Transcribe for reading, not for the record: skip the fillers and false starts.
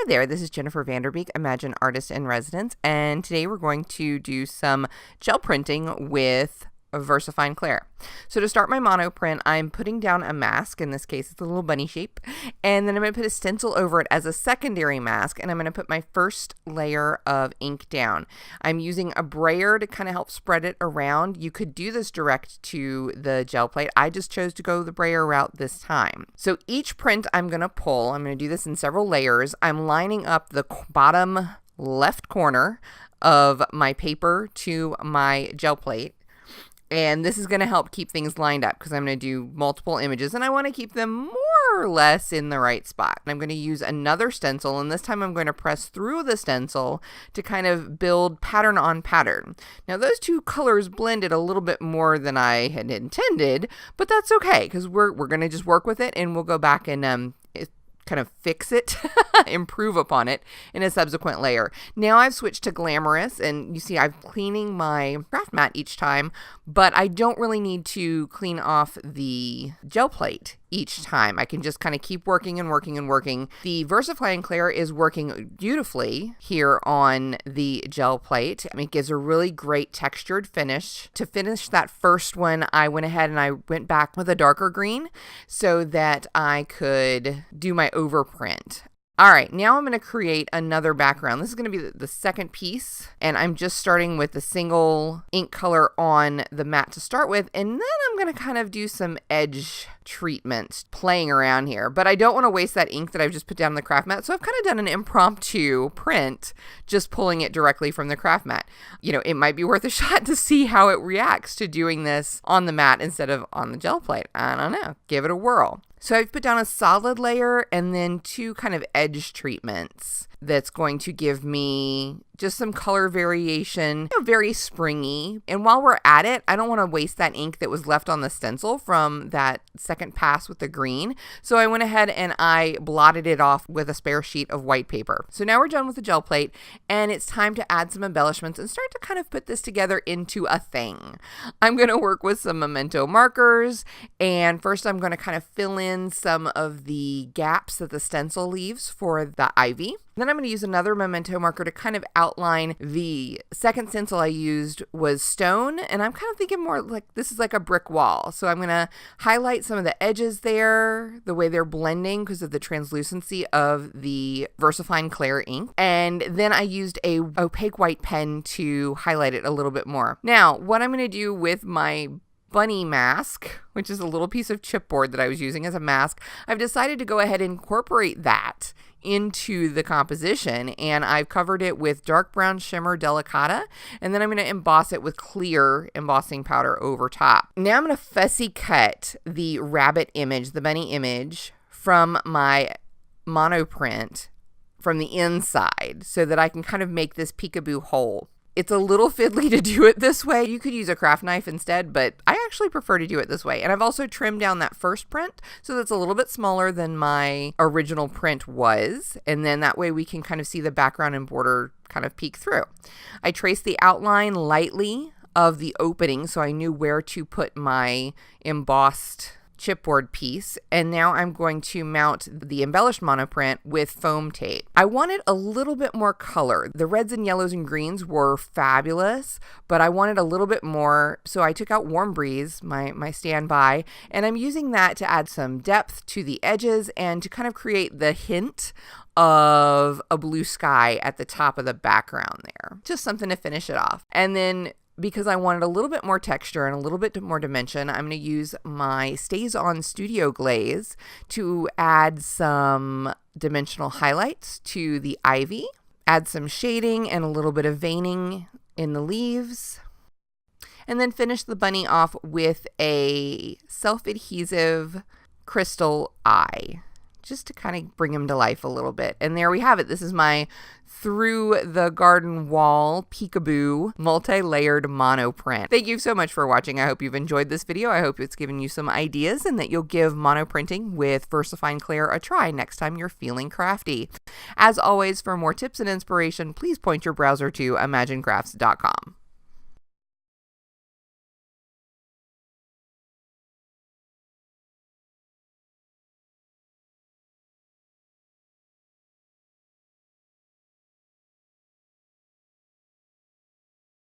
there, this is Jennifer Vanderbeek, Imagine Artist in Residence, and today we're going to do some gel printing with VersaFine Clair. So to start my monoprint, I'm putting down a mask. In this case, it's a little bunny shape. And then I'm going to put a stencil over it as a secondary mask, and I'm going to put my first layer of ink down. I'm using a brayer to kind of help spread it around. You could do this direct to the gel plate. I just chose to go the brayer route this time. So each print I'm going to pull, I'm going to do this in several layers. I'm lining up the bottom left corner of my paper to my gel plate. And this is going to help keep things lined up because I'm going to do multiple images and I want to keep them more or less in the right spot. And I'm going to use another stencil, and this time I'm going to press through the stencil to kind of build pattern on pattern. Now those two colors blended a little bit more than I had intended, but that's okay because we're going to just work with it and we'll go back and kind of fix it, improve upon it in a subsequent layer. Now I've switched to Glamorous, and you see I'm cleaning my craft mat each time, but I don't really need to clean off the gel plate each time. I can just kind of keep working and working and working. The VersaFine Clair is working beautifully here on the gel plate. It gives a really great textured finish. To finish that first one, I went ahead and I went back with a darker green so that I could do my overprint. All right, now I'm going to create another background. This is going to be the second piece, and I'm just starting with the single ink color on the mat to start with, and then I'm going to kind of do some edge treatments playing around here, but I don't want to waste that ink that I've just put down on the craft mat, so I've kind of done an impromptu print, just pulling it directly from the craft mat. You know, it might be worth a shot to see how it reacts to doing this on the mat instead of on the gel plate. I don't know, give it a whirl. So I've put down a solid layer and then two kind of edge treatments that's going to give me just some color variation, very springy. And while we're at it, I don't want to waste that ink that was left on the stencil from that second pass with the green. So I went ahead and I blotted it off with a spare sheet of white paper. So now we're done with the gel plate, and it's time to add some embellishments and start to kind of put this together into a thing. I'm going to work with some memento markers, and first I'm going to kind of fill in some of the gaps that the stencil leaves for the ivy. Then I'm going to use another memento marker to kind of outline. The second stencil I used was stone, and I'm kind of thinking more like this is like a brick wall. So I'm going to highlight some of the edges there, the way they're blending because of the translucency of the VersaFine Clair ink. And then I used a opaque white pen to highlight it a little bit more. Now, what I'm going to do with my bunny mask, which is a little piece of chipboard that I was using as a mask, I've decided to go ahead and incorporate that into the composition, and I've covered it with dark brown shimmer delicata, and then I'm going to emboss it with clear embossing powder over top. Now I'm going to fussy cut the rabbit image, the bunny image, from my monoprint from the inside so that I can kind of make this peekaboo hole. It's a little fiddly to do it this way. You could use a craft knife instead, but I actually prefer to do it this way. And I've also trimmed down that first print so that's a little bit smaller than my original print was. And then that way we can kind of see the background and border kind of peek through. I traced the outline lightly of the opening so I knew where to put my embossed chipboard piece, and now I'm going to mount the embellished monoprint with foam tape. I wanted a little bit more color. The reds and yellows and greens were fabulous, but I wanted a little bit more, so I took out Warm Breeze, my standby, and I'm using that to add some depth to the edges and to kind of create the hint of a blue sky at the top of the background there. Just something to finish it off. And then because I wanted a little bit more texture and a little bit more dimension, I'm going to use my Stays On Studio Glaze to add some dimensional highlights to the ivy, add some shading and a little bit of veining in the leaves, and then finish the bunny off with a Self-adhesive Crystal eye, just to kind of bring him to life a little bit. And there we have it. This is my Through the Garden Wall peekaboo multi-layered monoprint. Thank you so much for watching. I hope you've enjoyed this video. I hope it's given you some ideas and that you'll give monoprinting with VersaFine Clair a try next time you're feeling crafty. As always, for more tips and inspiration, please point your browser to imaginecrafts.com.